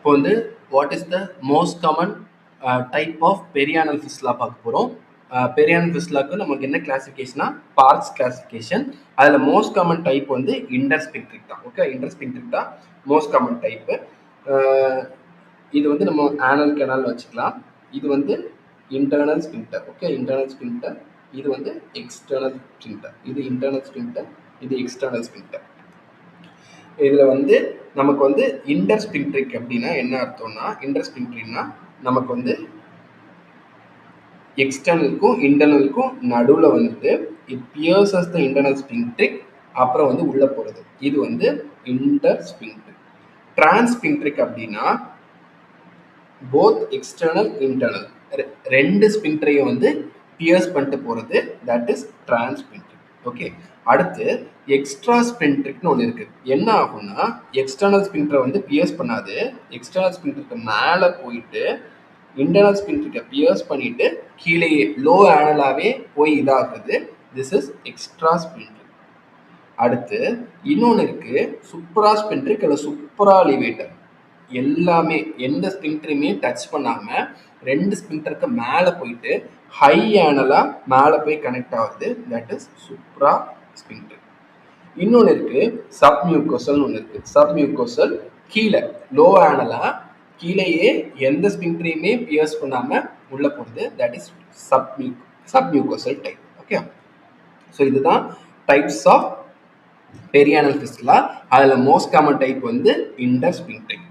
இப்போ வந்து what is the most common type of perianal fistula பார்க்க போகிறோம். பெரியானல் ஃபிஸ்லாக்கு நமக்கு என்ன கிளாசிஃபிகேஷனா பார்க்ஸ் கிளாசிஃபிகேஷன். அதில் மோஸ்ட் காமன் டைப் வந்து இன்டர்ஸ்பிங்க்ட்ரிக் தான். ஓகே, இன்டர்ஸ்பிங்க்ட்ரிக் தான் மோஸ்ட் காமன் டைப்பு. இது வந்து நம்ம ஆனல் கெனால் வச்சுக்கலாம். இது வந்து internal sphincter. Okay, internal sphincter. இது வந்து எக்ஸ்டர்னல் ஸ்பிங்க்டர். இது இன்டர்னல் ஸ்பிங்க்டர், இது எக்ஸ்டர்னல் ஸ்பிங்க்டர். இதில் வந்து நமக்கு வந்து இன்டர்ஸ்பிங்க்ட்ரிக் அப்படின்னா என்ன அர்த்தம்னா, இன்டர்ஸ்பிங்க்ட்ரிக்னா நமக்கு வந்து எக்ஸ்டர்னலுக்கும் இன்டர்னலுக்கும் நடுவில் வந்துட்டு இட் பியர்சஸ் த இன்டர்னல் ஸ்பிங்க்ட்ரிக், அப்புறம் வந்து உள்ளே போகிறது. இது வந்து இன்டர்ஸ்பிங்க்ட்ரிக். டிரான்ஸ்பிங்க்ட்ரிக் அப்படின்னா போத் எக்ஸ்டர்னல் இன்டர்னல் ரெண்டு ஸ்பிங்க்டரையும் வந்து பியர்ஸ் பண்ணிட்டு போகிறது, தட் இஸ் டிரான்ஸ்பிங்க்ட்ரிக். ஓகே, அடுத்து எக்ஸ்ட்ரா ஸ்பிங்க்ட்ரிக்னு ஒன்று இருக்குது. என்ன ஆகும்னா எக்ஸ்டர்னல் ஸ்பிங்க்டரை வந்து பியர்ஸ் பண்ணாது, எக்ஸ்டர்னல் ஸ்பிங்க்டருக்கு மேலே போயிட்டு இன்டர்னல் ஸ்பிங்க்டருக்கு பியர்ஸ் பண்ணிட்டு கீழே லோ ஆனலாகவே போய் இதாகுது. This is extrasphincteric. அடுத்து இன்னொன்று இருக்குது சூப்பரா ஸ்பிங்க்ட்ரிக் அல்ல சூப்பரா லிவேட்டர். எல்லாமே எந்த ஸ்பிங்க்டரையுமே டச் பண்ணாமல் ரெண்டு ஸ்பிங்க்டருக்கு மேலே போயிட்டு ஹை ஆனலாக மேலே போய் கனெக்ட் ஆகுது, தட் இஸ் சூப்ரா ஸ்பிங்க்டர். இன்னொன்று இருக்குது சப்மியூக்கோசல்னு ஒன்று இருக்குது. சப்மியூக்கோசல் கீழே லோ ஆனலாக கீழேயே எந்த ஸ்பிங்க்டரையுமே பியர்ஸ் பண்ணாமல் உள்ளே போகுது, that is submucosal type. Okay, so இதுதான் டைப்ஸ் ஆஃப் பெரியானல் ஃபிஸ்டுலா. அதில் மோஸ்ட் காமன் டைப் வந்து இன்டர்ஸ்பிங்க்ட்ரிக்.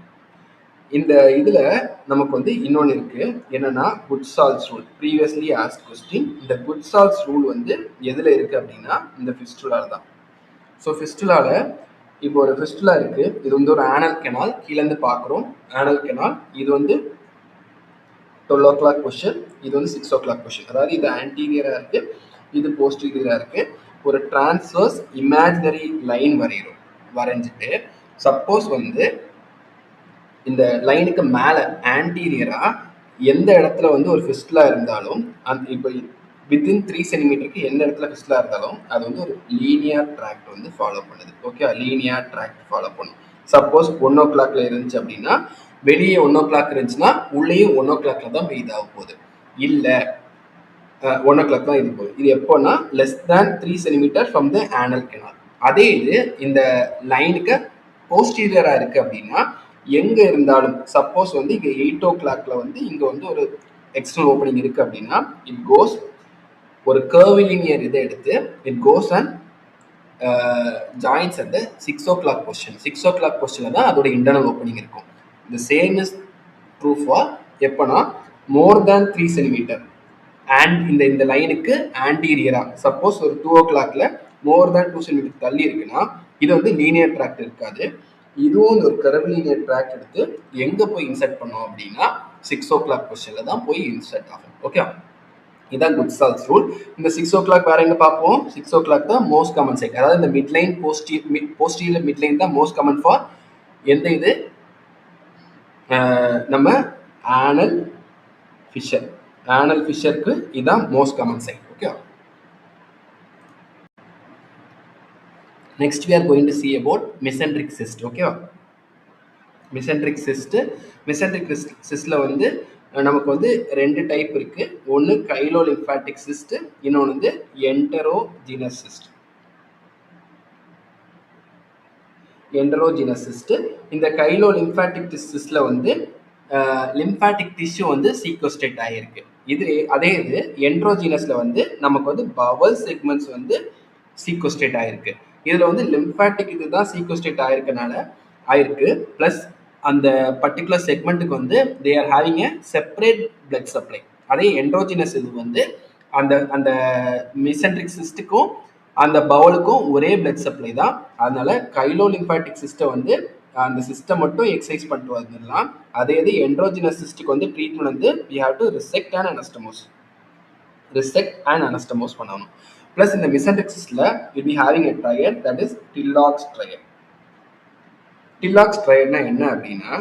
இந்த இதில் நமக்கு வந்து இன்னொன்று இருக்குது, என்னென்னா Goodsall's rule. Previously asked question. இந்த குட்சால்ஸ் ரூல் வந்து எதில் இருக்குது அப்படின்னா இந்த ஃபிஸ்டுலாவில் தான். ஸோ ஃபிஸ்டுலாவில் இப்போ ஒரு ஃபிஸ்டுலா இருக்குது, இது வந்து ஒரு ஆனல் கெனால். கீழேருந்து பார்க்குறோம் ஆனல் கெனால். இது வந்து 12 o'clock பொசிஷன், இது வந்து 6 o'clock பொசிஷன். அதாவது இது ஆன்டீரியராக இருக்குது, இது போஸ்டீரியராக இருக்குது. ஒரு டிரான்ஸ்வர்ஸ் இமேஜினரி லைன் வரைஞ்சிட்டு சப்போஸ் வந்து இந்த லைனுக்கு மேலே ஆன்டீரியராக எந்த இடத்துல வந்து ஒரு ஃபிஸ்டுலா இருந்தாலும் இப்போ வித்தின் 3 சென்டிமீட்டருக்கு எந்த இடத்துல ஃபிஸ்டுலா இருந்தாலும் அது வந்து ஒரு லீனியர் ட்ராக்ட் வந்து ஃபாலோ பண்ணுது. ஓகே, லீனியர் ட்ராக்ட் ஃபாலோ பண்ணும். சப்போஸ் 1 o'clockல இருந்துச்சு அப்படின்னா வெளியே 1 o'clock இருந்துச்சுன்னா உள்ளேயும் 1 o'clockல தான் இதாக போகுது. இல்லை 1 o'clock தான் இது போகுது. இது எப்போனா less than 3 centimetre from the anal canal. அதே இது இந்த லைனுக்கு போஸ்டீரியராக இருக்குது அப்படின்னா எங்கே இருந்தாலும் சப்போஸ் வந்து இங்கே 8 o'clockல வந்து இங்கே வந்து ஒரு எக்ஸ்டர்னல் ஓப்பனிங் இருக்குது அப்படின்னா இட் கோஸ் ஒரு கர்விலினியர் இதை எடுத்து it goes and joins at 6 o'clock position. 6 o'clock பொசிஷனில் தான் அதோட இன்டர்னல் ஓப்பனிங் இருக்கும். இந்த சேம் இஸ் ட்ரூ ஃபார் எப்போனா மோர் தேன் 3 சென்டிமீட்டர் அண்ட் இந்த லைனுக்கு ஆன்டீரியராக சப்போஸ் ஒரு 2 o'clockல மோர் தேன் 2 சென்டிமீட்டர் தள்ளி இருக்குன்னா இது வந்து லீனியர் ட்ராக்ட் இருக்காது. இதுவும் ஒரு கர்விலினியர் ட்ராக்ட் எடுத்து எங்கே போய் இன்சர்ட் பண்ணோம் அப்படின்னா 6 o'clock பொசிஷனில் தான் போய் இன்சர்ட் ஆகும். ஓகே, இதான் குட்சால்ஸ் ரூல். இந்த 6 o'clock வேற எங்கே பார்ப்போம்? 6 o'clock தான் மோஸ்ட் காமன் சைட். அதாவது இந்த மிட்லைன் போஸ்டீரியர் மிட்லைன் தான் மோஸ்ட் காமன் ஃபார் எந்த இது நம்ம ஆனல் ஃபிஷர். ஆனல் ஃபிஷருக்கு இதுதான் most common site. Okay, next we are going to see about mesenteric cyst. okay, mesenteric cyst. mesenteric cystல வந்து நமக்கு வந்து ரெண்டு டைப் இருக்கு. ஒன்று கைலோலிம்ஃபாட்டிக் சிஸ்ட், இன்னொன்று வந்து என்டரோஜினஸ் சிஸ்ட். என்டரோஜினஸ் சிஸ்ட். இந்த கைலோலிம்ஃபாட்டிக் சிஸ்ட்ல வந்து லிம்ஃபாட்டிக் டிஷ்யூ வந்து சீக்வஸ்டேட் ஆகிருக்கு. அதே இது என்ட்ரோஜினஸ்ல வந்து நமக்கு வந்து பவல் செக்மெண்ட்ஸ் வந்து சீக்வஸ்டேட் ஆகிருக்கு. இதில் வந்து லிம்ஃபாட்டிக் இதுதான் சீக்வஸ்டேட் ஆயிருக்கு. ப்ளஸ் அந்த பர்டிகுலர் செக்மெண்ட்டுக்கு வந்து they are having a separate blood supply. அதே என்ட்ரோஜினஸ் இது வந்து அந்த மெசென்ட்ரிக் சிஸ்டுக்கும் அந்த பவுலுக்கும் ஒரே பிளட் சப்ளை தான். அதனால கைலோலிம்ஃபாட்டிக் சிஸ்டை வந்து அந்த சிஸ்டம் மட்டும் எக்ஸசைஸ் பண்ணிட்டு வந்துடலாம். அதே இது என்ட்ரோஜினஸ் சிஸ்டுக்கு வந்து ட்ரீட்மெண்ட் வந்து we have to resect and anastomose பண்ணணும். ப்ளஸ் இந்த mesenteric cystல will be having a triad, that is Tillot's triad. Tillot's triadனா என்ன அப்படின்னா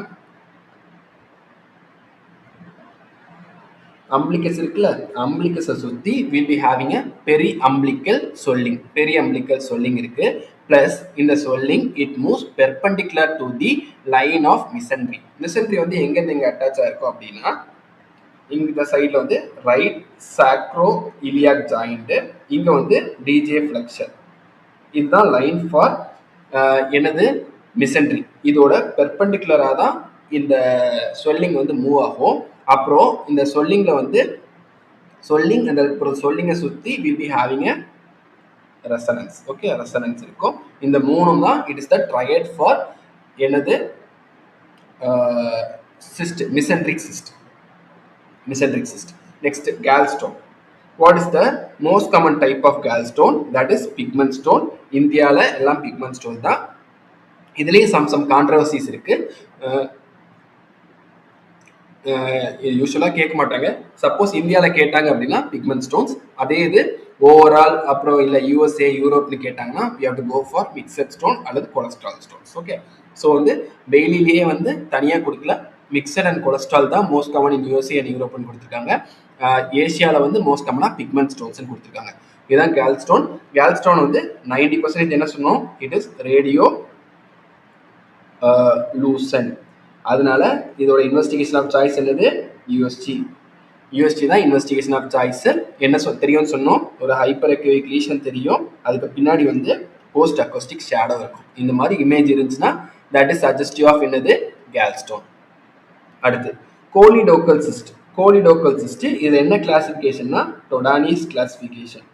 அம்பிளிகஸ் இருக்குல்ல, அம்பிளிகஸை சுற்றி will be having a periumbilical swelling. Periumbilical swelling இருக்கு. பிளஸ் இந்த swelling it moves perpendicular to the line of mesentery. Mesentery வந்து எங்கேருந்து எங்கே அட்டாச் ஆயிருக்கும் அப்படின்னா, இந்த சைடில் வந்து ரைட் சாக்ரோ இலியாக் ஜாயிண்ட், இங்கே வந்து டிஜே ஃப்ளெக்ஷர். இதுதான் லைன் ஃபார் என்னது மிசன்ட்ரி. இதோட பெர்பெண்டிகுலராக தான் இந்த ஸ்வெல்லிங் வந்து மூவ் ஆகும். அப்புறம் இந்த ஸ்வெல்லிங்கில் வந்து சொல்லிங் அந்த சொல்லிங்கை சுற்றி will be having a resonance. Okay, resonance இருக்கும். இந்த மூணும் தான் it is the triad for என்னது cyst, mesenteric cyst. Mesenteric cyst. Next, gallstone. What is the most common type of gallstone? That is pigment stone. இந்தியாவில் எல்லாம் pigment stone தான். இதுலேயே some controversies இருக்கு. யூஸ்வலாக கேட்க மாட்டாங்க. சப்போஸ் இந்தியாவில் கேட்டாங்க அப்படின்னா பிக்மெண்ட் ஸ்டோன்ஸ். அதே இது ஓவரால் அப்புறம் இல்லை யூஎஸ்ஏ யூரோப்னு கேட்டாங்கன்னா we have to go for mixed stone அல்லது கொலஸ்ட்ரால் ஸ்டோன்ஸ். ஓகே, ஸோ வந்து டெய்லிலேயே வந்து தனியாக கொடுக்கல, மிக்சட் அண்ட் கொலஸ்ட்ரால் தான் most common in USA and யூரோப்னு கொடுத்துருக்காங்க. ஏஷியாவில் வந்து மோஸ்ட் காமனாக பிக்மெண்ட் ஸ்டோன்ஸ்னு கொடுத்துருக்காங்க. இதுதான் கேல்ஸ்டோன். கேல்ஸ்டோன் வந்து 90% என்ன சொன்னோம், இட் இஸ் ரேடியோ லூசன். அதனால இதோட இன்வெஸ்டிகேஷன் ஆஃப் சாய்ஸ் என்னது, யூஎஸ்ஜி. யூஎஸ்ஜி தான் இன்வெஸ்டிகேஷன் ஆஃப் சாய்ஸ். என்ன தெரியும்னு சொன்னோம், ஒரு ஹைப்பர் அக்யூவிக் லீஷன் தெரியும், அதுக்கு பின்னாடி வந்து போஸ்ட் அக்கோஸ்டிக் ஷேடோ இருக்கும். இந்த மாதிரி இமேஜ் இருந்துச்சுன்னா தட் இஸ் சஜஸ்டிவ் ஆஃப் என்னது, கேல்ஸ்டோன். அடுத்து கோலிடோக்கல் சிஸ்ட். கோலிடோக்கல் சிஸ்ட் இது என்ன கிளாசிஃபிகேஷன்னா டொடானிஸ் கிளாசிஃபிகேஷன்.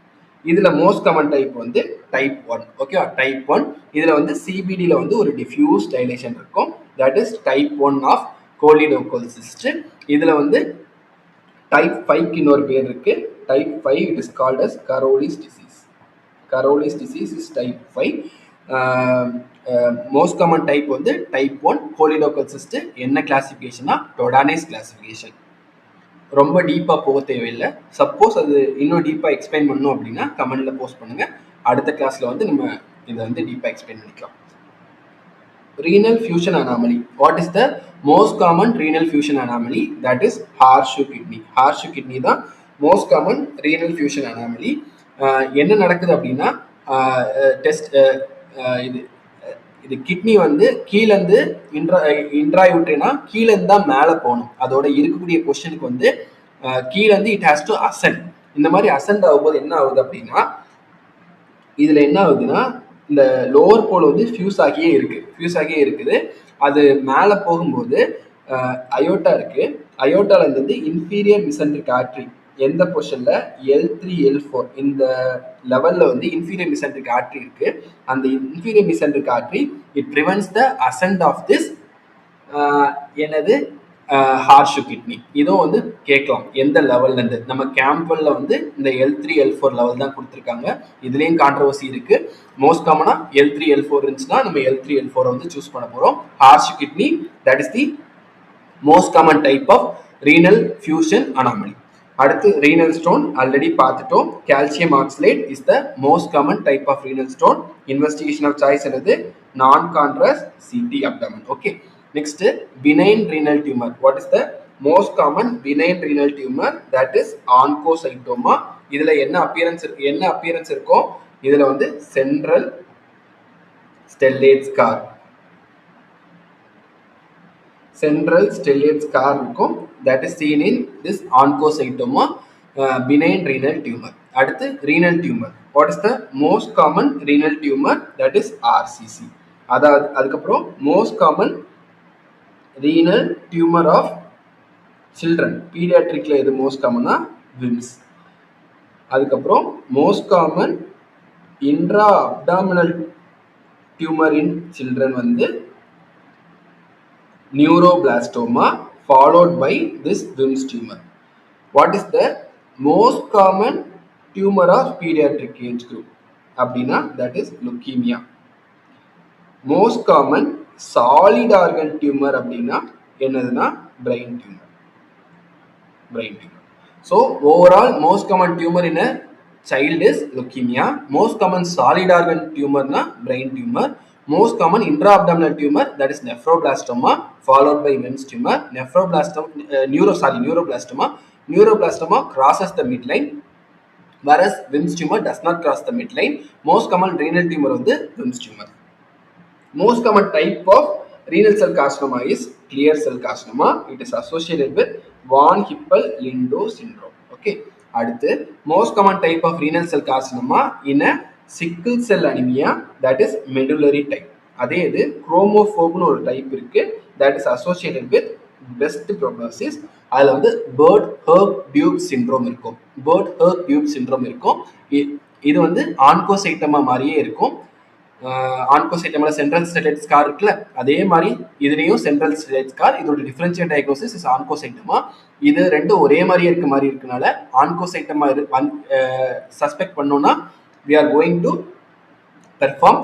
இதில் மோஸ்ட் காமன் டைப் வந்து டைப் 1. ஓகேவா, டைப் 1. இதில் வந்து சிபிடியில் வந்து ஒரு டிஃப்யூஸ் டைலேஷன் இருக்கும். That is type 1 of choledochal cyst. இதில் வந்து டைப் 5க்கு இன்னொரு பேர் இருக்கு. Type 5 it is called as Caroli's disease. Caroli's disease is type 5. Most common type வந்து டைப் 1 கோலிடோக்கல் சிஸ்ட். என்ன கிளாசிஃபிகேஷனா டொடானிஸ் கிளாசிஃபிகேஷன். ரொம்ப டீப்பாக போக தேவையில்லை. சப்போஸ் அது இன்னும் டீப்பாக எக்ஸ்பிளைன் பண்ணணும் அப்படின்னா கமெண்ட்ல போஸ்ட் பண்ணுங்க. அடுத்த கிளாஸ்ல வந்து நம்ம இதை வந்து டீப்பாக எக்ஸ்பிளைன் பண்ணிக்கலாம். Renal fusion anomaly. What is the most common renal fusion anomaly? That is horseshoe kidney. Horseshoe kidney தான் most common renal fusion anomaly. என்ன நடக்குது அப்படின்னா டெஸ்ட் இது கிட்னி வந்து கீழேருந்து இன்ட்ராயூட்ரினா கீழேருந்து தான் மேலே போகணும். அதோட இருக்கக்கூடிய கொஸ்டினுக்கு வந்து கீழேருந்து இட் ஹேஸ் டு அசெண்ட். இந்த மாதிரி அசெண்ட் ஆகும்போது என்ன ஆகுது அப்படின்னா, இதில் என்ன ஆகுதுன்னா இந்த லோவர் போல் வந்து ஃபியூஸ் ஆகியே இருக்குது. அது மேலே போகும்போது அயோட்டா இருக்கு. அயோட்டாலேருந்து வந்து இன்ஃபீரியர் மிசென்ட்ரிக் ஆர்ட்ரி எந்த பொசிஷன்ல L3 L4 இந்த லெவல்ல வந்து இன்ஃபீரியர் மிசென்ட்ரிக் ஆர்ட்ரி இருக்கு. அந்த inferior mesenteric artery it prevents the ascent of this என்னது ஹார்ஷு கிட்னி. இதுவும் வந்து கேட்கலாம் எந்த லெவல்ல இருந்து. நம்ம கேம்பல்ல வந்து இந்த L3 L4 லெவல் தான் கொடுத்துருக்காங்க. இதுலேயும் கான்ட்ரவர்சி இருக்கு. மோஸ்ட் காமனா L3 L4 இருந்துச்சுன்னா நம்ம L3 L4 வந்து சூஸ் பண்ண போறோம். Horseshoe kidney that is the most common type of renal fusion anomaly. அடுத்து ரீனல் ஸ்டோன் ஆல்ரெடி பார்த்துட்டோம். Calcium oxalate is the most common type of renal stone. Investigation of choice என்னது, non contrast CT abdomen. Okay, next benign renal tumour. What is the most common benign renal tumour? That is oncocytoma. இதுல என்ன appearance இருக்கும், இதுல வந்து central stellate scar இருக்கும். that is seen in this oncocytoma benign renal tumor. அடுத்து renal tumor. what is the most common renal tumor? that is RCC. அதுக்கப்புறம் most common renal tumor of children pediatricல எது most common? WIMS. அதுக்கப்புறம் most common intra abdominal tumor in children வந்து neuroblastoma followed by this WIMS tumor. What is the most common tumor of pediatric age group? அப்படின்னா that is leukemia. most common solid organ tumor அப்படின்னா என்னதுன்னா brain tumor. So overall most common tumor in a child is leukemia. most common solid organ tumor na brain tumor. most common intra-abdominal tumor that is nephroblastoma followed by WIMS tumor. neuroblastoma Neuroblastoma crosses the midline, whereas Wilms tumor does not cross the midline. Most common renal tumor வந்து Wilms tumor. Most common type of renal cell carcinoma is clear cell carcinoma. It is associated with von Hippel-Lindau syndrome. Okay. அடுத்து most common type of renal cell carcinoma in a sickle cell anemia, that is medullary type. அதே இது குரோமோஃபோப்னு ஒரு type இருக்கு, that is associated with best prognosis. அதில் வந்து bird ஹர்க் tube syndrome இருக்கும். Bird ஹர்க் tube syndrome இருக்கும். இது வந்து ஆன்கோசைட்டமா மாதிரியே இருக்கும். ஆன்கோசைட்டமால சென்ட்ரல் ஸ்டெலைட் ஸ்கார் இருக்குல்ல, அதே மாதிரி இதுலேயும் சென்ட்ரல் ஸ்டெலைட் ஸ்கார். இதோட டிஃபரன்ஷியல் டயக்னோசிஸ் இஸ் ஆன்கோசைட்டமா. இது ரெண்டும் ஒரே மாதிரியே இருக்க மாதிரி இருக்கனால ஆன்கோசைட்டமா சஸ்பெக்ட் பண்ணோம்னா we are going to perform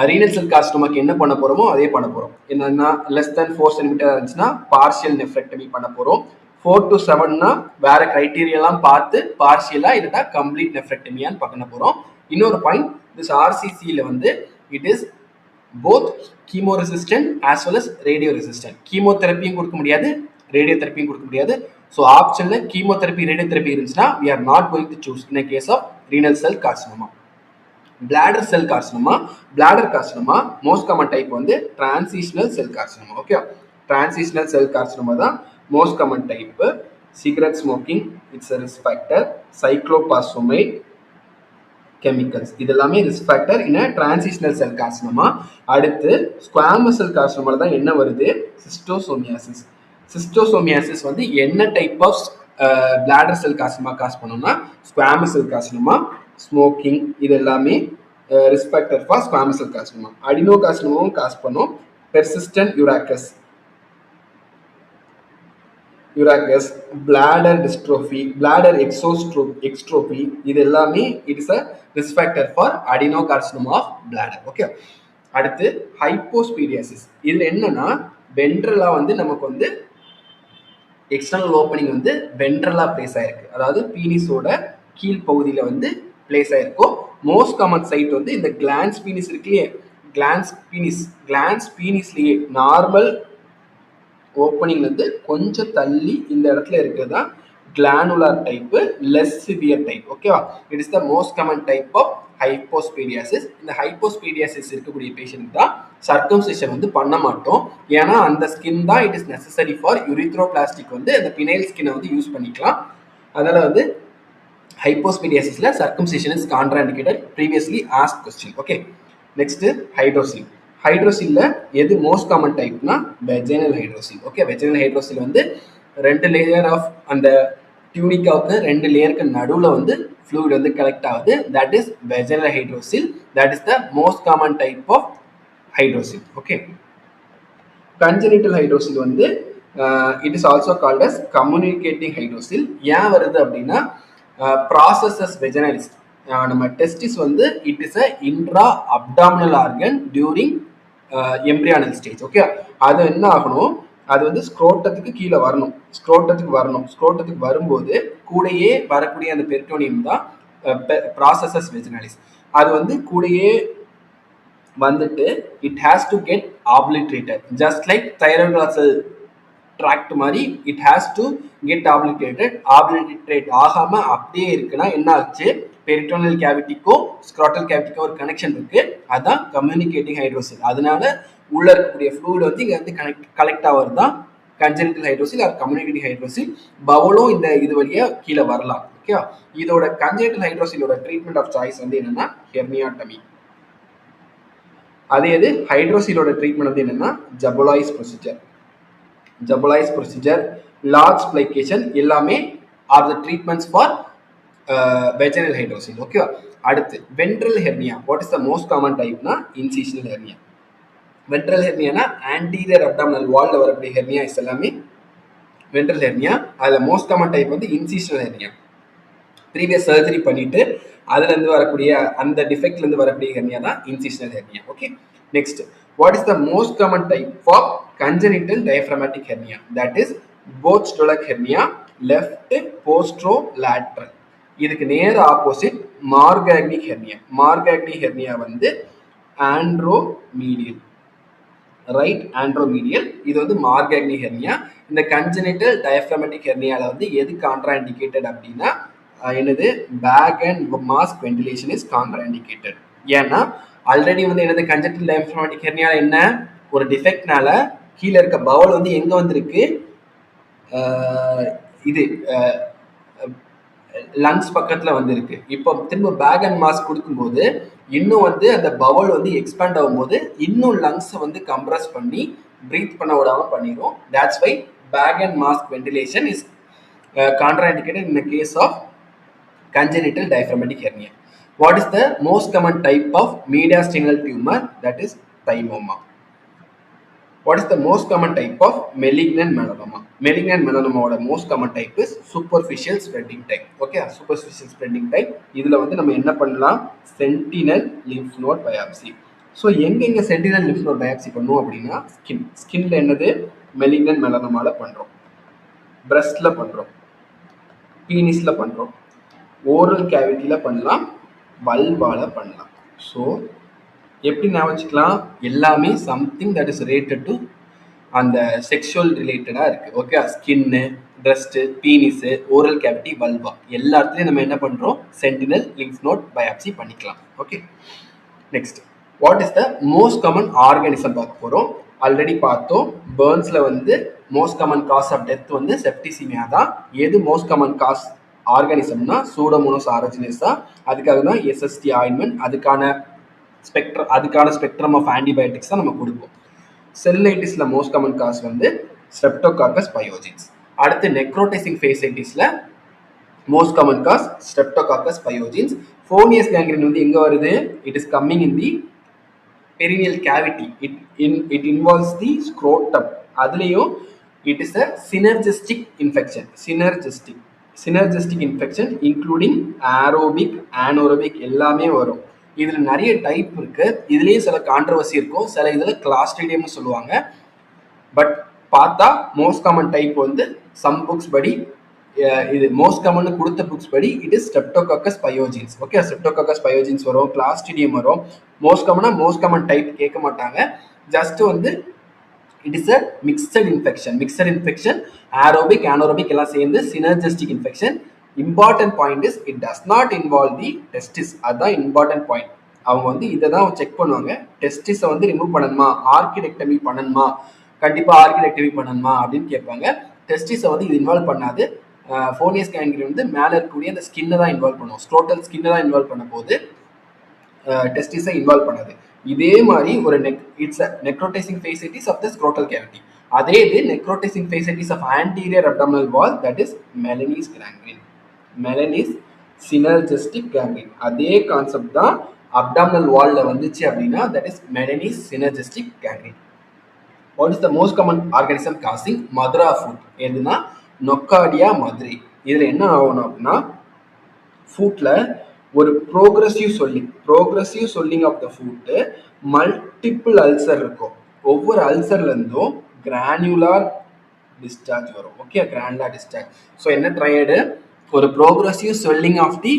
renal cell கார்சினோமாக்கு என்ன பண்ண போறோமோ அதே பண்ண போறோம். என்னன்னா less than 4 cm இருந்துச்சுன்னா பார்ஷியல் நெஃப்ரெக்டமி பண்ண போறோம். 4 to 7னா வேற கிரைட்டீரியெல்லாம் பார்த்து பார்ஷியலா இல்லைன்னா கம்ப்ளீட் நெஃப்ரெக்டமியான்னு பண்ண போறோம். இன்னொரு பாயிண்ட், திஸ் ஆர்சிசியில் வந்து it is both chemo resistant as well as radio resistant. கீமோதெரப்பியும் கொடுக்க முடியாது, ரேடியோ தெரப்பியும் கொடுக்க முடியாது. ஸோ ஆப்ஷன்ல கீமோதெரப்பி ரேடியோ தெரப்பி இருந்துச்சுன்னா we are not going to choose in a case of renal cell carcinoma. bladder cell carcinoma, bladder carcinoma most common type வந்து transitional cell carcinoma. Okay, transitional cell carcinoma தான் most common type. cigarette smoking, it's a risk factor. cyclophosphamide chemicals, இதெல்லாமே risk factor in a transitional cell carcinoma. அடுத்து squamous cell carcinoma தான் என்ன வருது, cystosomiasis. cystosomiasis வந்து என்ன type of bladder cell carcinoma cause பண்ணும்னா squamous cell carcinoma. Smoking இது எல்லாமே risk factor for squamous cell carcinoma. அடினோ கார்சினோமாவும் காஸ் பண்ணும். Persistent urachus, bladder dystrophy, bladder exstrophy, இது எல்லாமே it is a risk factor for adenocarcinoma of bladder. Okay, அடுத்து hypospadias. இதில் என்னன்னா வென்ட்ரலா வந்து நமக்கு வந்து எக்ஸ்டர்னல் ஓப்பனிங் வந்து வென்ட்ரலா பிளேஸ் ஆயிருக்கு, அதாவது பீனிஸோட கீழ் பகுதியில் வந்து பிளேஸ் ஆயிருக்கும். மோஸ்ட் காமன் சைட் வந்து இந்த கிளான்ஸ் பீனிஸ் இருக்குல்லையே, கிளான்ஸ் பீனிஸ்லயே நார்மல் ஓப்பனிங் வந்து கொஞ்சம் தள்ளி இந்த இடத்துல இருக்கிறதா glanular type, less severe type. ஓகேவா, it is the most common type of hypospadias. இந்த ஹைப்போஸ்பீடியாசிஸ் இருக்கக்கூடிய பேஷண்ட் தான் சர்க்கம்சிஷன் வந்து பண்ண மாட்டோம். ஏன்னா அந்த ஸ்கின் தான் இட் இஸ் நெசசரி ஃபார் யூரித்ரோபிளாஸ்டிக், வந்து அந்த பினைல் ஸ்கினை வந்து யூஸ் பண்ணிக்கலாம். அதனால வந்து hypospadiasisல circumcision is contraindicated, previously asked question. Okay, next hydrocele. hydrocele எது most common typeனா vaginal hydrocele. Okay, vaginal hydrocele வந்து ரெண்டு லேயர் ஆஃப் அந்த டியூனிகாவுக்கு ரெண்டு லேயருக்கு நடுவில் வந்து fluid வந்து கலெக்ட் ஆகுது, that is vaginal hydrocele. that is the most common type of hydrocele. Okay, congenital hydrocele வந்து it is also called as communicating hydrocele. ஏன் வருது அப்படின்னா ப்ராசஸஸ் வெஜினலிஸ், நம்ம டெஸ்டிஸ் வந்து it is a intra abdominal organ during எம்ப்ரியானல் stage. Okay, அது என்ன ஆகணும், அது வந்து ஸ்க்ரோட்டத்துக்கு கீழே வரணும், ஸ்க்ரோட்டத்துக்கு வரும்போது கூடையே வரக்கூடிய அந்த பெர்டோனியம் தான் ப்ராசஸஸ் வெஜினலிஸ். அது வந்து கூடையே வந்துட்டு it has to get obliterated, just like thyroid tract மாதிரி it has to get obliterate ஆகாம அப்படியே இருக்குன்னா என்ன ஆச்சு, பெரிட்டோனல் கேவிட்டிக்கும் ஸ்க்ராட்டல் கேவிட்டிக்கும் ஒரு கனெக்ஷன் இருக்கு, அதுதான் கம்யூனிகேட்டிங் ஹைட்ரோசில். அதனால உள்ள இருக்கக்கூடிய ஃப்ளூயிட் வந்து இங்க வந்து கலெக்ட் ஆகிறது தான் கன்ஜெனிட்டல் ஹைட்ரோசில் ஆர் கம்யூனிகேட்டிங் ஹைட்ரோசில். பவுலும் இந்த இது வழியா கீழே வரலாம். ஓகே, இதோட கன்ஜெனிட்டல் ஹைட்ரோசிலோட ட்ரீட்மெண்ட் ஆஃப் சாய்ஸ் வந்து என்னன்னா ஹெர்னியாட்டமி. அதே இது ஹைட்ரோசிலோட ட்ரீட்மெண்ட் வந்து என்னன்னா ஜபுலாய்ஸ் ப்ரொசீஜர், லார்ஜ் ஸ்ப்ளைகேஷன் எல்லாமே are the treatments for vaginal hydrocele. ஓகேவா, அடுத்து ventral hernia. What is the most common டைப்னா இன்சிஷனல் ஹெர்னியா. வென்ட்ரல் ஹெர்னியானா ஆன்டீரியர் அப்டாமினல் வால்ல வரக்கூடிய ஹெர்னியாஸ் எல்லாமே வென்ட்ரல் ஹெர்னியா. அதில் மோஸ்ட் காமன் டைப் வந்து இன்சிஷனல் ஹெர்னியா. ப்ரீவியஸ் சர்ஜரி பண்ணிட்டு அதுலேருந்து வரக்கூடிய அந்த டிஃபெக்ட்லேருந்து வரக்கூடிய ஹெர்னியா தான் incisional hernia. Okay, next, what is the most common type for congenital diaphragmatic hernia? that is both stomach hernia, left posterolateral. இதுக்கு நேர் opposite Morgagni hernia. Morgagni hernia வந்து ஆண்ட்ரோமீடியல். Right anteromedial. இது வந்து மார்கக்னி ஹெர்னியா. இந்த congenital diaphragmatic ஹெர்னியால வந்து எது contraindicated அப்படின்னா என்னது bag and mask ventilation is contraindicated. ஏன்னா ஆல்ரெடி வந்து என்னது கன்ஜெனிட்டல் டயப்ரமேட்டிக் ஹெர்னியால என்ன ஒரு டிஃபெக்ட்னால கீழே இருக்க பவுல் வந்து எங்க வந்திருக்கு, இது லங்ஸ் பக்கத்துல வந்திருக்கு. இப்போ திரும்ப பேக் அண்ட் மாஸ்க் கொடுக்கும்போது இன்னும் வந்து அந்த பவல் வந்து எக்ஸ்பேண்ட் ஆகும்போது இன்னும் லங்ஸை வந்து கம்ப்ரஸ் பண்ணி பிரீத் பண்ண விடாம பண்ணிடும். That's why bag and mask ventilation is contraindicated in the case of congenital diaphragmatic hernia. What is the most common type of mediastinal tumor? That is thymoma. What is the most common type of malignant melanoma? Malignant melanoma oda most common type is superficial spreading type. Okay, superficial spreading type. இதுல வந்து நம்ம என்ன பண்ணலாம், sentinel lymph node biopsy. So எங்கெங்க sentinel lymph node biopsy பண்ணுவோம் அப்படின்னா ஸ்கின்ல என்னது மெலிக்னன்ட் மெலனோமால பண்றோம், பிரஸ்ட்ல பண்றோம், பீனிஸ்ல பண்றோம், ஓரல் கேவிட்டியில பண்ணலாம், வல்வால பண்ணலாம். ஸோ எப்படி ஞாபகம் வச்சுக்கலாம், எல்லாமே something that is related to அந்த செக்ஷுவல் ரிலேட்டடாக இருக்கு. Okay, skin, breast, penis, oral cavity, vulva எல்லா இடத்துலையும் நம்ம என்ன பண்ணுறோம், சென்டினல் லிம்ஃப் நோட் பயாப்சி பண்ணிக்கலாம். Okay, next what is the most common organism பார்க்க போகிறோம். ஆல்ரெடி பார்த்தோம், பேர்ன்ஸில் வந்து most common cause of death வந்து செப்டிசிமியா தான். எது மோஸ்ட் காமன் காஸ் ஆர்கானிசம்னா சூடோமோனாஸ் ஆரிஜினேஸா. அதுக்காக தான் எஸ்எஸ்டி ஆயின்மெண்ட், அதுக்கான ஸ்பெக்ட்ரம் ஆஃப் ஆன்டிபயோட்டிக்ஸ் தான் நம்ம கொடுப்போம். செல்லைட்டிஸ்ல மோஸ்ட் காமன் காஸ் வந்து ஸ்ட்ரெப்டோகாக்கஸ் பயோஜின்ஸ். அடுத்து நெக்ரோடைசிங் ஃபேசைட்டிஸ்ல most common cause Streptococcus pyogenes. Fournier's gangrene வந்து எங்க வருது, it is coming in the perineal cavity. It involves the scrotum. அதுலேயும் it is a synergistic infection. Synergistic infection including aerobic, anaerobic எல்லாமே வரும். இதுல நிறைய டைப் இருக்கு. இதுலயும் சில கான்ட்ரவர்சி இருக்கும், சில இதுல கிளாஸ்ட்ரிடியம்னு சொல்லுவாங்க. பட் பார்த்தா மோஸ்ட் காமன் டைப் வந்து சம் புக்ஸ் படி, இது மோஸ்ட் காமன் கொடுத்த புக்ஸ் படி it is Streptococcus pyogenes. Okay, Streptococcus pyogenes வரும், கிளாஸ்ட்ரிடியம் வரும். மோஸ்ட் காமன் டைப் கேட்க மாட்டாங்க. ஜஸ்ட் வந்து it is a mixed infection, aerobic, anaerobic எல்லாம் சேர்ந்து synergistic infection. Important point is it does not involve the testis. அதுதான் important point. அவங்க வந்து இதை தான் செக் பண்ணுவாங்க. டெஸ்டிஸை வந்து ரிமூவ் பண்ணணுமா, ஆர்கிடெக்டமி பண்ணணுமா, கண்டிப்பாக ஆர்கிடெக்டமி பண்ணணுமா அப்படின்னு கேட்பாங்க. டெஸ்டிஸை வந்து இது இன்வால்வ் பண்ணாது. ஃபோனியஸ் கேங்க்ரீன் வந்து மேலே இருக்கக்கூடிய அந்த ஸ்கின்னை தான் இன்வால்வ் பண்ணும், ஸ்க்ரோட்டல் ஸ்கின்னை தான் இன்வால்வ் பண்ண போது டெஸ்டிஸை இன்வால்வ் பண்ணாது. இதே மாதிரி ஒரு it's necrotising fasciitis of the scrotal cavity. அதே இது necrotising fasciitis of anterior abdominal wall, that is Meleney's gangrene. Meleney's synergistic gangrene. அதே கான்செப்ட் தான் அப்டாமினல் வால்ல வந்துச்சு அப்படின்னா that is Meleney's synergistic gangrene. What is the most common organism causing Madura foot? எதுனா Nocardia madurae. இதில் என்ன ஆகணும் அப்படின்னா ஃபுட்ல ஒரு progressive swelling of the foot multiple ulcer இருக்கும். ஒவ்வொரு அல்சர்லேருந்தும் கிரானுலார் டிஸ்சார்ஜ் வரும். Okay, granular discharge. ஸோ என்ன ட்ரையடு, ஒரு progressive swelling of the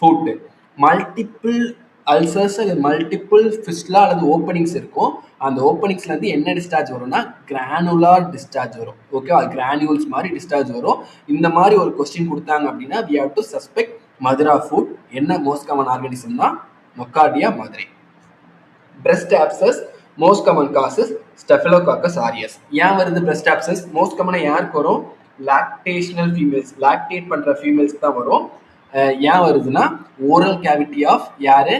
foot, multiple ulcers, multiple fistula அல்லது ஓப்பனிங்ஸ் இருக்கும். அந்த ஓப்பனிங்ஸ்லேருந்து என்ன டிஸ்சார்ஜ் வரும்னா கிரானுலார் டிஸ்சார்ஜ் வரும். ஓகே, கிரானியூல்ஸ் மாதிரி டிஸ்சார்ஜ் வரும். இந்த மாதிரி ஒரு கொஸ்டின் கொடுத்தாங்க அப்படின்னா we have to suspect Madura foot. என்ன மோஸ்ட் காமன் ஆர்கானிசம்னா nocardia madurae. Breast abscess most common causes staphylococcus aureus. ஏன் வருது பிரஸ்ட் ஆப்சஸ்? மோஸ்ட் காமனாக யாருக்கு வரும், லாக்டேஷனல் ஃபீமேல்ஸ், லாக்டேட் பண்ணுற ஃபீமேல்ஸ்க்கு தான் வரும். ஏன் வருதுன்னா ஓரல் கேவிட்டி ஆஃப் யாரு,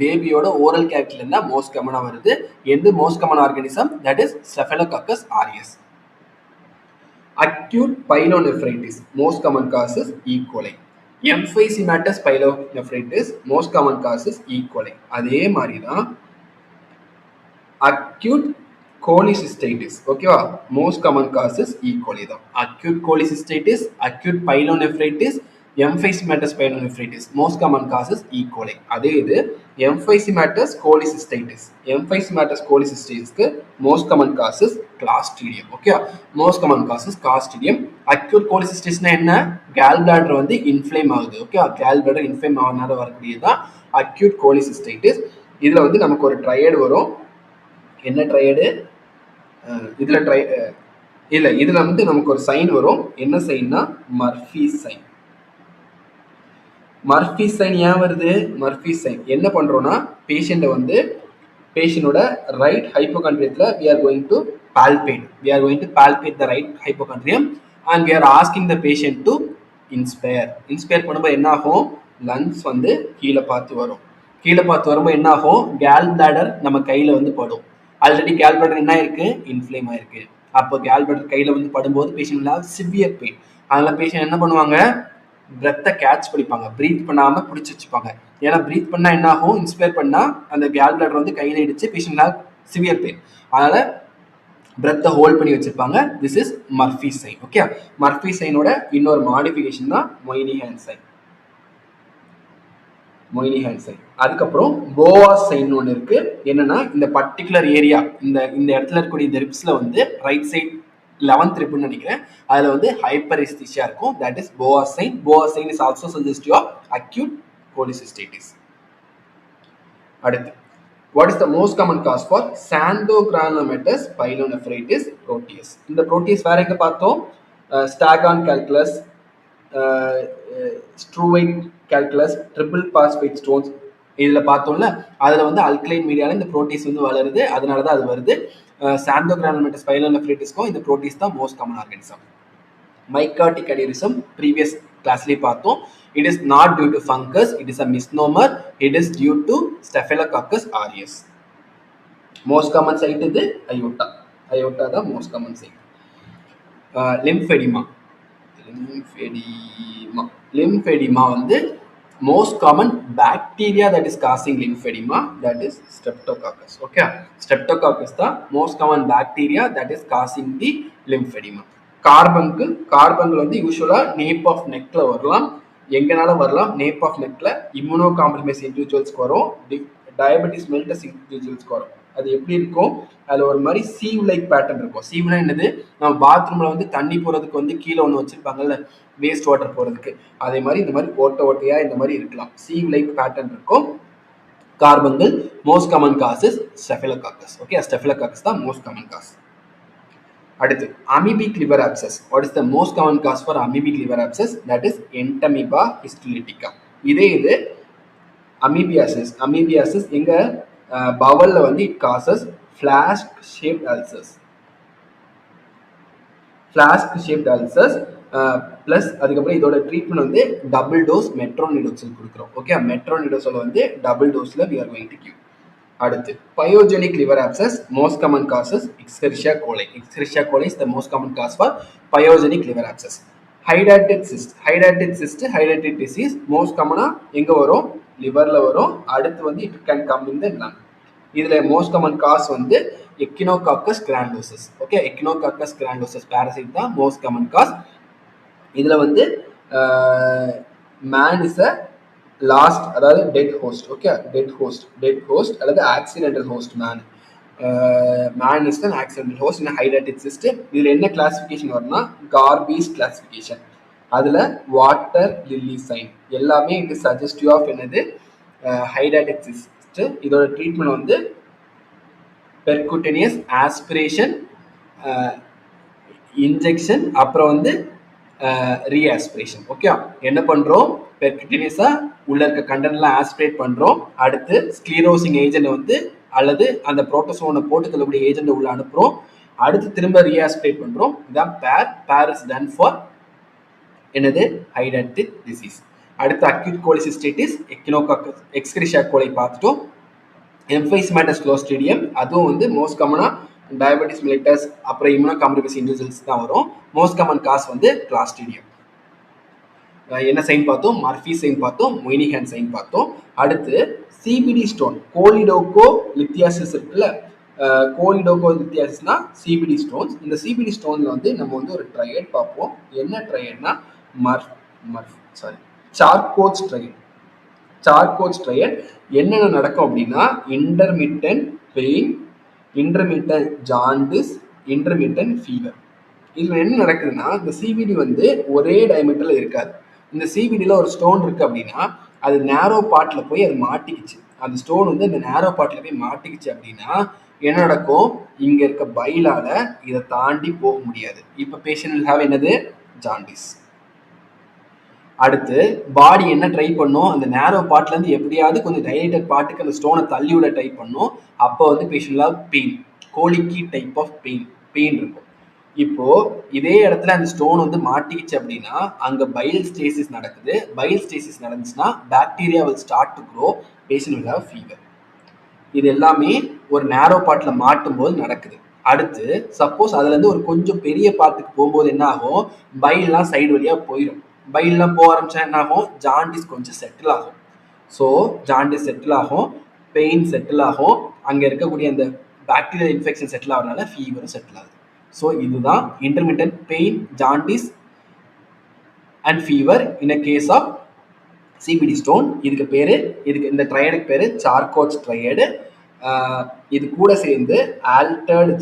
பேபியோட ஓரல் கேவிட்டில இருந்தா மோஸ்ட் காமனாக வருது. எந்த most common organism, that is staphylococcus aureus. Acute pyelonephritis most common causes E coli. Emphysematous pyelonephritis most common causes E coli. அதே மாதிரி தான் அக்யூட் கோலிசிஸ்டைட்டிஸ். ஓகேவா, மோஸ்ட் காமன் காசஸ் ஈகோலை தான். Acute cholecystitis, acute pyelonephritis, emphysematous pyelonephritis most common causes E coli. அதே இது emphysematous கோலிசிஸ்டைட்டிஸ்க்கு most common causes clostridium. Okay, most common causes clostridium. Acute கோலிசிஸ்டைட்டிஸ்னா என்ன, கேல் பிளாடர் வந்து இன்ஃப்ளேம் ஆகுது. Okay, gall bladder inflame ஆகுறதுனால வரக்கூடியதான் acute cholecystitis. இதுல வந்து நமக்கு ஒரு ட்ரையட் வரும். என்ன ட்ரையடு, இதுல ட்ரை இல்ல இதுல வந்து நமக்கு ஒரு சைன் வரும். என்ன சைன்னா மர்ஃபி சைன். மர்ஃபி சைன் ஏன் வருது? மர்ஃபி சைன் என்ன பண்றோம்னா பேஷண்ட்டை வந்து பேஷண்டோட right ஹைப்போகாண்ட்ரியத்துல we are going to palpate the right hypochondrium and we are asking the patient to inspire பண்ணும்போது என்ன ஆகும்? லங்ஸ் வந்து கீழே பார்த்து வரும். கீழே பார்த்து வரும்போது என்ன ஆகும்? கேல் பிளாடர் நம்ம கையில வந்து படும். ஆல்ரெடி கேல் பிளாடர் என்ன ஆயிருக்கு? இன்ஃப்ளேம் ஆயிருக்கு. அப்போ கேல் பிளாடர் கையில வந்து படும்போது பேஷண்ட் சிவியர் பெயின். அதனால பேஷண்ட் என்ன பண்ணுவாங்க? பிரெத்தை கேட்ச் பண்ணிப்பாங்க, பிரீத் பண்ணாம பிடிச்சி வச்சுப்பாங்க. ஏன்னா பிரீத் பண்ணா என்ன ஆகும்? இன்ஸ்பயர் பண்ணா அந்த கேல் பிளாடர் வந்து கையில இடிச்சு பேஷண்ட் சிவியர் பெயின். அதனால பிரெத்தை ஹோல்ட் பண்ணி வச்சிருப்பாங்க. This is Murphy sign. Okay, Murphy சைனோட இன்னொரு மாடிஃபிகேஷன் தான் மொய்னிஹான் சைன். Moynihan sign. அதுக்கப்புறம் போவாஸ் சைன் ஒன்று இருக்கு. என்னன்னா இந்த பர்டிகுலர் ஏரியா இந்த இடத்துல இருக்கக்கூடிய இந்த ரிப்ஸ்ல வந்து ரைட் சைட் 11th ரிப்னு நினைக்கிறேன், அதுல வந்து ஹைப்பர்எஸ்தீசியா இருக்கும். That is Boas sign. Boas sign is also suggestive of acute cholecystitis. அடுத்து, what is the most common cause for xanthogranulomatous pyelonephritis proteus? இந்த proteus வேற எங்க பார்த்தோம்? Staghorn calculus, Struve calculus, triple phosphate stones இதுல பார்த்தோம்ல, அதுல வந்து அல்கலைன் மீடியால இந்த proteus வந்து வளருது. அதனாலதான் அது வருது. Xanthogranulomatous pyelonephritisக்கும் இந்த proteus தான் most common organism. Mycotic aneurysm previous classல பார்த்தோம். It is not due to fungus, it is a misnomer, it is due to Staphylococcus aureus. Most common site is aorta. Aorta the most common site. Lymphedema. Lymphedema வந்து most common bacteria that is causing lymphedema, that is Streptococcus. Okay, Streptococcus the most common bacteria that is causing the lymphedema. கார்பன்கள் வந்து யூஸ்வலா nap of நெக்ல வரலாம், எங்கனாலும் வரலாம். Nap of நெக்ல immuno compromise இண்டிவிஜுவல்ஸ்க்கு வரும், diabetes mellitus இண்டிவிஜுவல்ஸ்க்கு வரும். அது எப்படி இருக்கும்? அதுல ஒரு மாதிரி சீவ் லைக் பேட்டர்ன் இருக்கும். சீவ்னா என்னது? நம்ம பாத்ரூம்ல வந்து தண்ணி போறதுக்கு வந்து கீழே ஒன்று வச்சிருப்பாங்கல்ல, வேஸ்ட் வாட்டர் போறதுக்கு, அதே மாதிரி இந்த மாதிரி ஓட்டையா இந்த மாதிரி இருக்கலாம். சீவ் லைக் பேட்டர்ன் இருக்கும். கார்பன்கள் most common causes Staphylococcus. Okay, Staphylococcus தான் மோஸ்ட் காமன் காஸ். அடுத்து, amoebic liver abscess. What is the most common cause for amoebic liver abscess? That is Entamoeba histolytica. இது amoebiasis எங்க bowel வந்து it causes flask shaped ulcers. Plus அதுக்கப்புறம் இதோட treatment வந்து double dose மெட்ரோனிடோசல் கொடுக்குறோம். Okay, மெட்ரோனிடோசல் வந்து double டோஸ்ல we are going to give. அடுத்து, pyogenic liver abscess, most common causes Escherichia coli. Escherichia coli is the most common cause for pyogenic liver abscess. Hydatid cyst disease most common எங்க வரும்? லிவர்ல வரும். அடுத்து வந்து it can come in the lung. இதுல most common cause வந்து Echinococcus granulosus. Okay, Echinococcus granulosus parasite தான் most common cause. இதுல வந்து man is a லாஸ்ட், அதாவது dead host. Okay, dead host அல்லது accidental host. Man is an accidental host in hydatid cyst. இதுல என்ன classification வரும்னா Gharbi's classification. அதுல water lily sign எல்லாமே இது சஜஸ்டிவ் ஆஃப் என்னது? ஹைடாட்டிக் சிஸ்ட். இதோட ட்ரீட்மெண்ட் வந்து பெர்குட்டேனியஸ் ஆஸ்பிரேஷன், இன்ஜெக்ஷன், அப்புறம் வந்து ரீஆஸ்பிரேஷன். ஓகே, என்ன பண்றோம்? பெர்குட்டேனியஸா உள்ள இருக்க கண்டென்ட்லாம் ஆஸ்பிரேட் பண்றோம். அடுத்து ஸ்க்ளீரோசிங் ஏஜென்ட் வந்து அல்லது அந்த புரோட்டோசோனை போட்டு தள்ளக்கூடிய ஏஜென்ட் உள்ள அனுப்புறோம். அடுத்து திரும்ப ரீஆஸ்பிரேட் பண்றோம். இதான் பேர் இஸ் டன் ஃபார் என்னது? ஹைடாட்டிக் டிசீஸ். அடுத்து அக்யூட் கோலிசிஸ்டைட்டிஸ், எக்கினோகாக்கஸ் எஸ்கெரிஷியா கோலை பார்த்துட்டோம். எம்பைசமேட்டஸ் கிளோஸ்ட்ரிடியம் அதுவும் வந்து மோஸ்ட் காமனா டயபெட்டிஸ் மெலிட்டஸ் அப்புறம் இம்யூனோ காம்ப்ரமைஸ் இண்டிவிஜுவல்ஸ் தான் வரும். மோஸ்ட் காமன் காஸ் வந்து கிளாஸ்ட்ரிடியம். என்ன சைன் பார்த்தோம்? மர்ஃபி சைன் பார்த்தோம், மொய்னிஹான் சைன் பார்த்தோம். அடுத்து சிபிடி ஸ்டோன், கோலிடோகோ லித்தியாசிஸ் இருக்குல்ல, கோலிடோகோ லித்தியாசிஸ்னா சிபிடி ஸ்டோன்ஸ். இந்த சிபிடி ஸ்டோன்ல வந்து நம்ம வந்து ஒரு ட்ரையட் பார்ப்போம். என்ன ட்ரையட்னா சார்கோச் ட்ரையட். என்னென்ன நடக்கும் அப்படின்னா intermittent pain, intermittent jaundice, intermittent fever. இதுல என்ன நடக்குதுன்னா இந்த சிபிடி வந்து ஒரே டைமெட்டர்ல இருக்காது. இந்த சிபிடியில் ஒரு ஸ்டோன் இருக்குது அப்படின்னா அது நேரோ பார்ட்டில் போய் அது மாட்டிக்கிச்சு. அந்த ஸ்டோன் வந்து அந்த நேரோ பார்ட்டில் போய் மாட்டிக்கிச்சு அப்படின்னா என்ன நடக்கும், இங்க இருக்க பைலால இதை தாண்டி போக முடியாது. இப்போ பேஷண்ட் will have என்னது, ஜாண்டிஸ். அடுத்து பாடி என்ன ட்ரை பண்ணும், அந்த நேரோ பார்ட்ல இருந்து எப்படியாவது கொஞ்சம் டைலேட்டட் பார்ட்டுக்கு அந்த ஸ்டோனை தள்ளி விட ட்ரை பண்ணும். அப்போ வந்து patient have pain, colicky type of pain இருக்கும். இப்போ இதே இடத்துல அந்த ஸ்டோன் வந்து மாட்டிக்கிச்சு அப்படின்னா அங்க பைல் ஸ்டேசிஸ் நடக்குது. பைல் ஸ்டேசிஸ் நடந்துச்சுன்னா bacteria will start to grow, patient will have fever. இது எல்லாமே ஒரு நேரோ பார்ட்ல மாட்டும் போது நடக்குது. அடுத்து சப்போஸ் அதுல இருந்து ஒரு கொஞ்சம் பெரிய பார்ட்டுக்கு போகும்போது என்ன ஆகும், பைல்லாம் சைடு வழியா போயிடும். பைல்லாம் போக ஆரம்பிச்சா என்ன ஆகும், ஜாண்டிஸ் கொஞ்சம் செட்டில் ஆகும். ஸோ ஜாண்டிஸ் செட்டில் ஆகும், பெயின் செட்டில் ஆகும், அங்க இருக்கக்கூடிய அந்த பாக்டீரியல் இன்ஃபெக்ஷன் செட்டில் ஆகிறதுனால ஃபீவரும் செட்டில் ஆகுது. ஸோ இதுதான் intermittent pain, jaundice and fever in a case of CBD stone. இதுக்கு இந்த ட்ரையடுக்கு பேரு சார்கோச் ட்ரையடு. இது கூட சேர்ந்து ஆல்டர்ட்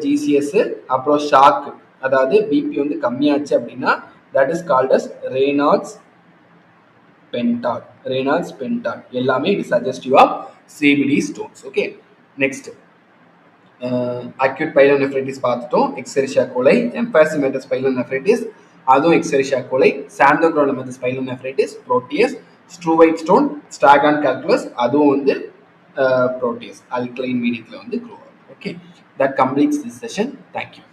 ஜிசிஎஸ் அப்புறம் ஷாக், அதாவது பிபி வந்து கம்மியாச்சு அப்படின்னா that is called as Reynolds pentad எல்லாமே இது suggestive of CBD stones. Okay, next acute pyelonephritis பார்த்துட்டோம், எக்ஸெரிஷியா கோலை. எம்பாசிமெட்டஸ் பைலோனெஃப்ரைட்டிஸ் அதுவும் எக்ஸெரிஷியா கோலை. சாந்தோக்ரோலமெத்தஸ் பைலோனெஃப்ரைட்டிஸ் புரோட்டியஸ். ஸ்ட்ரூவைட் ஸ்டோன், ஸ்டாகான் கால்குலஸ் அதுவும் வந்து புரோட்டியஸ், அல்கலைன் மீடியத்தில் வந்து க்ரோ ஆகும். Okay, that completes this session. Thank you.